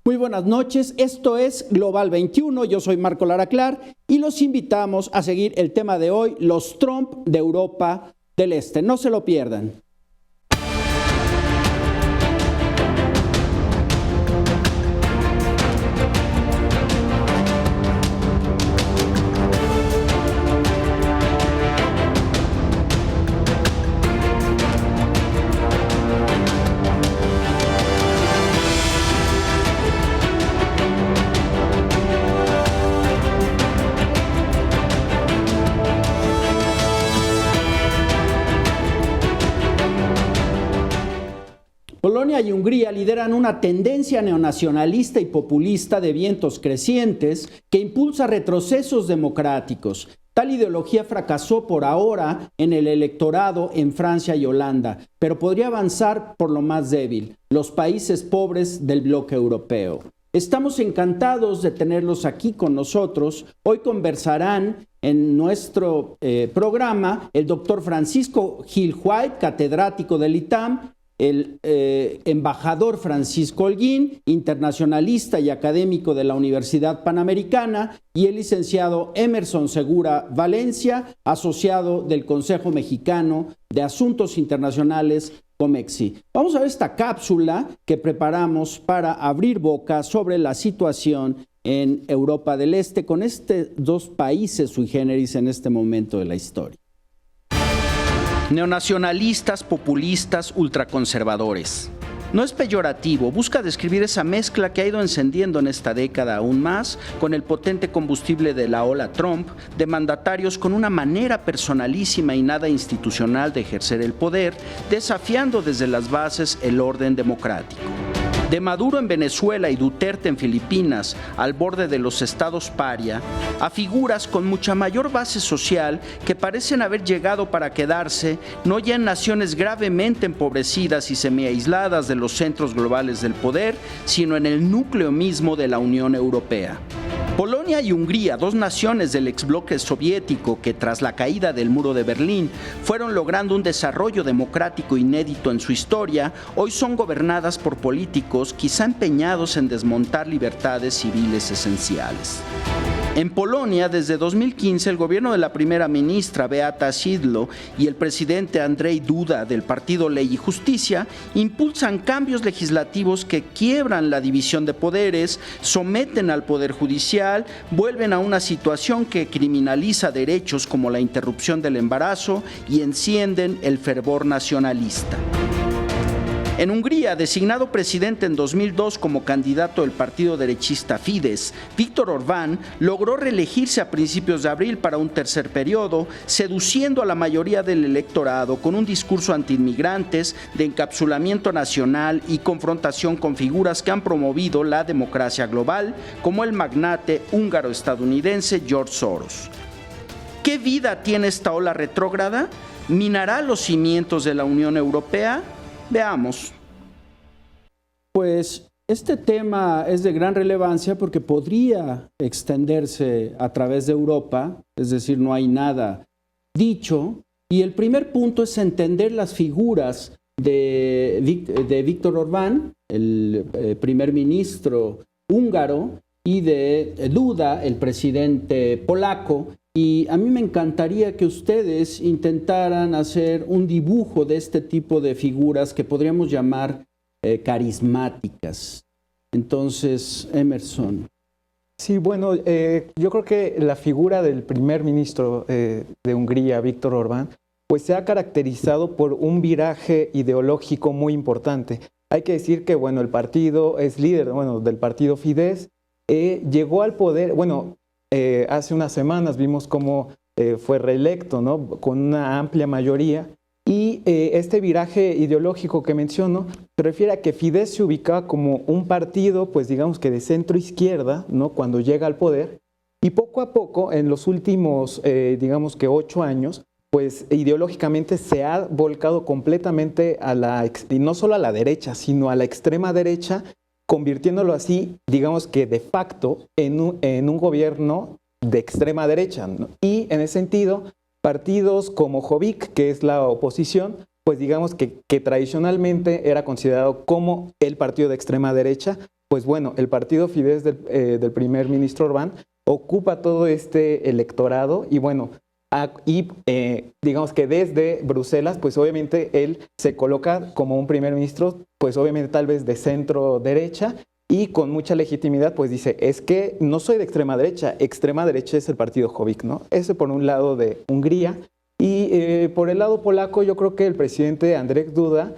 Muy buenas noches, esto es Global 21, yo soy Marco Lara Clar y los invitamos a seguir el tema de hoy, los Trump de Europa del Este. No se lo pierdan. Polonia y Hungría lideran una tendencia neonacionalista y populista de vientos crecientes que impulsa retrocesos democráticos. Tal ideología fracasó por ahora en el electorado en Francia y Holanda, pero podría avanzar por lo más débil, los países pobres del bloque europeo. Estamos encantados de tenerlos aquí con nosotros. Hoy conversarán en nuestro programa el doctor Francisco Gil White, catedrático del ITAM, el embajador Francisco Holguín, internacionalista y académico de la Universidad Panamericana, y el licenciado Emerson Segura Valencia, asociado del Consejo Mexicano de Asuntos Internacionales, COMEXI. Vamos a ver esta cápsula que preparamos para abrir boca sobre la situación en Europa del Este con estos dos países sui generis en este momento de la historia. Neonacionalistas, populistas, ultraconservadores. No es peyorativo, busca describir esa mezcla que ha ido encendiendo en esta década aún más con el potente combustible de la ola Trump, de mandatarios con una manera personalísima y nada institucional de ejercer el poder, desafiando desde las bases el orden democrático. De Maduro en Venezuela y Duterte en Filipinas, al borde de los estados paria, a figuras con mucha mayor base social que parecen haber llegado para quedarse, no ya en naciones gravemente empobrecidas y semiaisladas de los centros globales del poder, sino en el núcleo mismo de la Unión Europea. Polonia y Hungría, dos naciones del exbloque soviético que tras la caída del muro de Berlín fueron logrando un desarrollo democrático inédito en su historia, hoy son gobernadas por políticos quizá empeñados en desmontar libertades civiles esenciales. En Polonia, desde 2015, el gobierno de la primera ministra Beata Szydło y el presidente Andrzej Duda del partido Ley y Justicia impulsan cambios legislativos que quiebran la división de poderes, someten al poder judicial, vuelven a una situación que criminaliza derechos como la interrupción del embarazo y encienden el fervor nacionalista. En Hungría, designado presidente en 2002 como candidato del partido derechista Fidesz, Viktor Orbán logró reelegirse a principios de abril para un tercer periodo, seduciendo a la mayoría del electorado con un discurso antiinmigrantes, de encapsulamiento nacional y confrontación con figuras que han promovido la democracia global, como el magnate húngaro-estadounidense George Soros. ¿Qué vida tiene esta ola retrógrada? ¿Minará los cimientos de la Unión Europea? Veamos. Pues este tema es de gran relevancia porque podría extenderse a través de Europa, es decir, no hay nada dicho, y el primer punto es entender las figuras de Viktor Orbán, el primer ministro húngaro, y de Duda, el presidente polaco. Y a mí me encantaría que ustedes intentaran hacer un dibujo de este tipo de figuras que podríamos llamar carismáticas. Entonces, Emerson. Sí, bueno, yo creo que la figura del primer ministro de Hungría, Viktor Orbán, pues se ha caracterizado por un viraje ideológico muy importante. Hay que decir que, bueno, el partido es líder, bueno, del partido Fidesz, llegó al poder, bueno, hace unas semanas vimos cómo fue reelecto, ¿no?, con una amplia mayoría, y este viraje ideológico que menciono se refiere a que Fidesz se ubicaba como un partido, pues digamos que de centro izquierda, ¿no?, cuando llega al poder, y poco a poco, en los últimos, digamos que 8 años, pues ideológicamente se ha volcado completamente a y no solo a la derecha, sino a la extrema derecha, convirtiéndolo así, digamos que de facto, en un gobierno de extrema derecha, ¿no? Y en ese sentido, partidos como Jobbik, que es la oposición, pues digamos que tradicionalmente era considerado como el partido de extrema derecha, pues bueno, el partido Fidesz del primer ministro Orbán ocupa todo este electorado y bueno, digamos que desde Bruselas, pues obviamente él se coloca como un primer ministro, pues obviamente tal vez de centro derecha y con mucha legitimidad, pues dice, es que no soy de extrema derecha es el partido Jobbik, ¿no? Ese por un lado de Hungría y por el lado polaco yo creo que el presidente Andrzej Duda,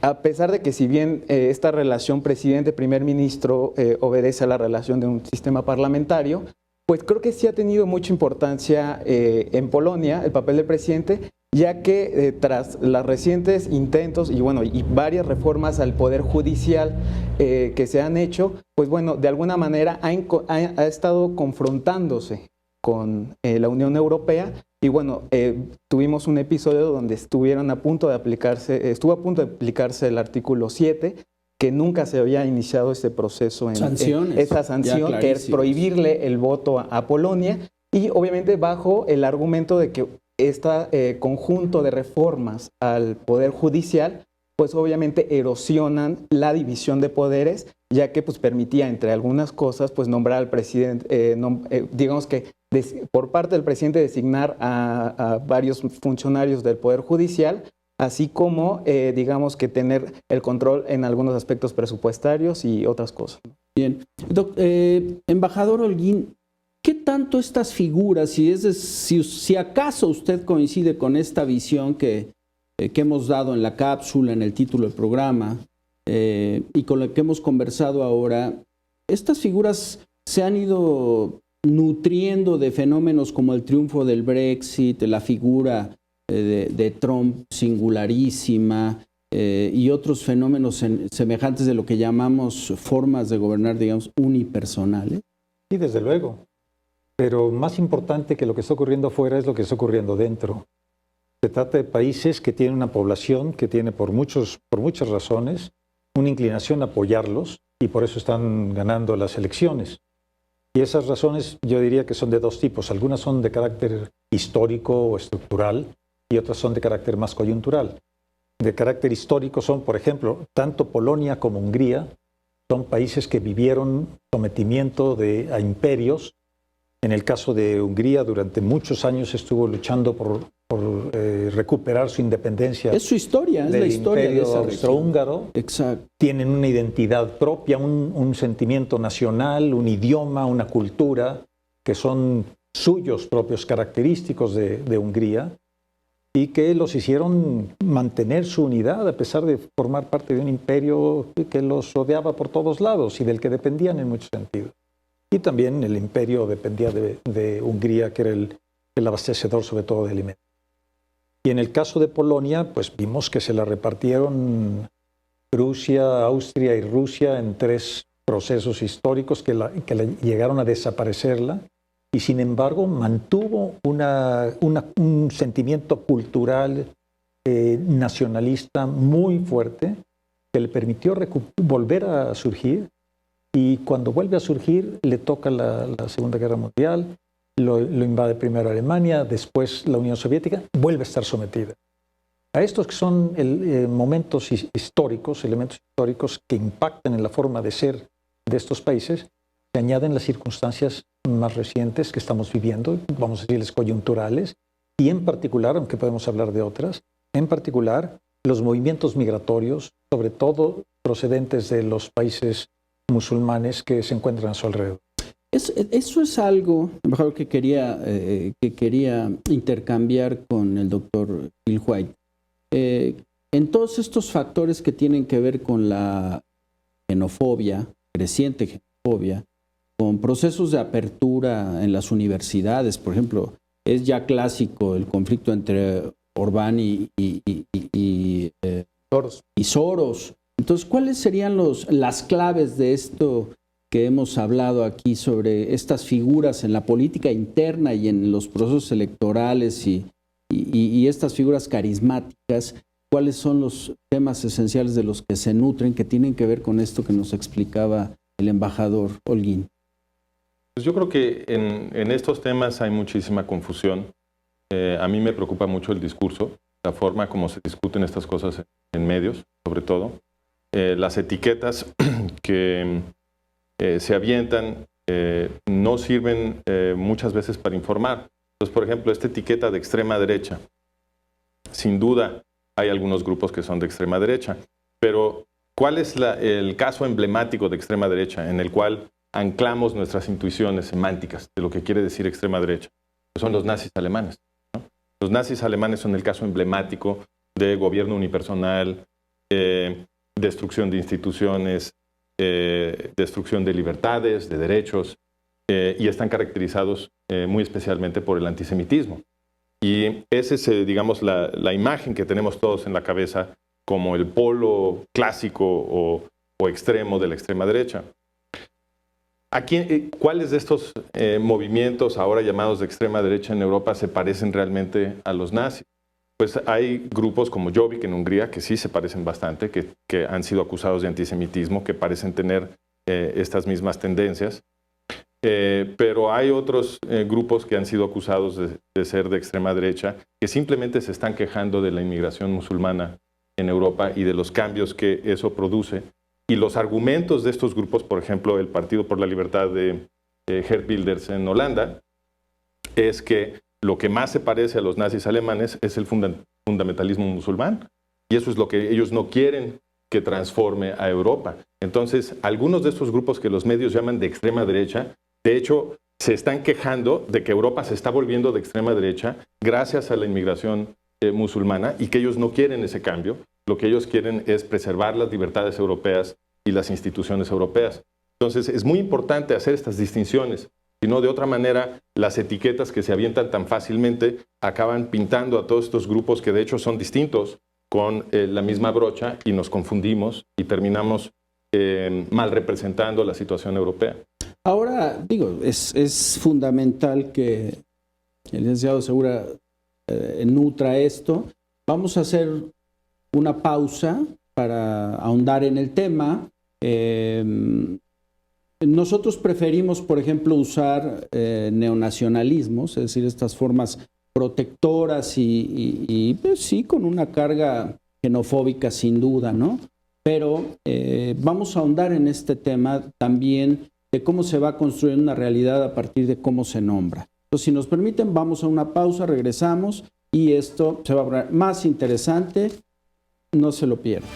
a pesar de que si bien esta relación presidente-primer ministro obedece a la relación de un sistema parlamentario, pues creo que sí ha tenido mucha importancia en Polonia el papel del presidente, ya que tras los recientes intentos y bueno y varias reformas al poder judicial que se han hecho, pues bueno, de alguna manera ha estado confrontándose con la Unión Europea y bueno, tuvimos un episodio donde estuvo a punto de aplicarse el artículo 7, que nunca se había iniciado este proceso en esa sanción, que es prohibirle el voto a Polonia, y obviamente bajo el argumento de que este conjunto de reformas al Poder Judicial, pues obviamente erosionan la división de poderes, ya que pues permitía, entre algunas cosas, pues nombrar al presidente, digamos que por parte del presidente designar a varios funcionarios del Poder Judicial, así como, digamos, que tener el control en algunos aspectos presupuestarios y otras cosas. Bien. Embajador Holguín, ¿qué tanto estas figuras, si acaso usted coincide con esta visión que hemos dado en la cápsula, en el título del programa, y con la que hemos conversado ahora, estas figuras se han ido nutriendo de fenómenos como el triunfo del Brexit, la figura de Trump singularísima y otros fenómenos semejantes de lo que llamamos formas de gobernar, digamos, unipersonales? Sí, desde luego. Pero más importante que lo que está ocurriendo afuera es lo que está ocurriendo dentro. Se trata de países que tienen una población que tiene por muchas razones una inclinación a apoyarlos y por eso están ganando las elecciones. Y esas razones yo diría que son de dos tipos. Algunas son de carácter histórico o estructural y otras son de carácter más coyuntural. De carácter histórico son, por ejemplo, tanto Polonia como Hungría son países que vivieron sometimiento a imperios. En el caso de Hungría, durante muchos años estuvo luchando por recuperar su independencia. Es su historia, es la historia del Imperio de esa austrohúngaro. Exacto. Tienen una identidad propia, un sentimiento nacional, un idioma, una cultura que son suyos propios, característicos de Hungría, y que los hicieron mantener su unidad a pesar de formar parte de un imperio que los rodeaba por todos lados y del que dependían en muchos sentidos. Y también el imperio dependía de Hungría, que era el abastecedor sobre todo de alimentos. Y en el caso de Polonia, pues vimos que se la repartieron Prusia, Austria y Rusia en tres procesos históricos que llegaron a desaparecerla, y sin embargo mantuvo un sentimiento cultural nacionalista muy fuerte que le permitió volver a surgir. Y cuando vuelve a surgir, le toca la Segunda Guerra Mundial, lo invade primero Alemania, después la Unión Soviética, vuelve a estar sometida. A estos que son momentos históricos, elementos históricos que impactan en la forma de ser de estos países, se añaden las circunstancias más recientes que estamos viviendo, vamos a decirles coyunturales, y en particular, aunque podemos hablar de otras, en particular los movimientos migratorios, sobre todo procedentes de los países musulmanes que se encuentran a su alrededor. Eso es algo, mejor que quería intercambiar con el doctor Gil White. En todos estos factores que tienen que ver con la xenofobia, creciente xenofobia, con procesos de apertura en las universidades, por ejemplo, es ya clásico el conflicto entre Orbán y Soros. Entonces, ¿cuáles serían las claves de esto que hemos hablado aquí sobre estas figuras en la política interna y en los procesos electorales y estas figuras carismáticas? ¿Cuáles son los temas esenciales de los que se nutren, que tienen que ver con esto que nos explicaba el embajador Holguín? Pues yo creo que en estos temas hay muchísima confusión. A mí me preocupa mucho el discurso, la forma como se discuten estas cosas en medios, sobre todo. las etiquetas que se avientan no sirven muchas veces para informar. Entonces, por ejemplo, esta etiqueta de extrema derecha, sin duda hay algunos grupos que son de extrema derecha, pero ¿cuál es el caso emblemático de extrema derecha en el cual anclamos nuestras intuiciones semánticas de lo que quiere decir extrema derecha? Pues son los nazis alemanes, ¿no? Los nazis alemanes son el caso emblemático de gobierno unipersonal, destrucción de instituciones, destrucción de libertades, de derechos, y están caracterizados muy especialmente por el antisemitismo. Y esa es, digamos, la imagen que tenemos todos en la cabeza como el polo clásico o extremo de la extrema derecha. ¿Cuáles de estos movimientos ahora llamados de extrema derecha en Europa se parecen realmente a los nazis? Pues hay grupos como Jobbik en Hungría que sí se parecen bastante, que han sido acusados de antisemitismo, que parecen tener estas mismas tendencias. Pero hay otros grupos que han sido acusados de ser de extrema derecha, que simplemente se están quejando de la inmigración musulmana en Europa y de los cambios que eso produce. Y los argumentos de estos grupos, por ejemplo, el Partido por la Libertad de Geert Wilders en Holanda, es que lo que más se parece a los nazis alemanes es el fundamentalismo musulmán. Y eso es lo que ellos no quieren que transforme a Europa. Entonces, algunos de estos grupos que los medios llaman de extrema derecha, de hecho, se están quejando de que Europa se está volviendo de extrema derecha gracias a la inmigración musulmana y que ellos no quieren ese cambio. Lo que ellos quieren es preservar las libertades europeas y las instituciones europeas. Entonces, es muy importante hacer estas distinciones, si no, de otra manera, las etiquetas que se avientan tan fácilmente acaban pintando a todos estos grupos que de hecho son distintos con la misma brocha y nos confundimos y terminamos mal representando la situación europea. Ahora, digo, es fundamental que el licenciado Segura nutra esto. Vamos a hacer una pausa para ahondar en el tema. Nosotros preferimos, por ejemplo, usar neonacionalismos, es decir, estas formas protectoras y pues, sí, con una carga xenofóbica sin duda, ¿no? Pero vamos a ahondar en este tema también de cómo se va construyendo una realidad a partir de cómo se nombra. Entonces, si nos permiten, vamos a una pausa, regresamos y esto se va a poner más interesante. No se lo pierdan.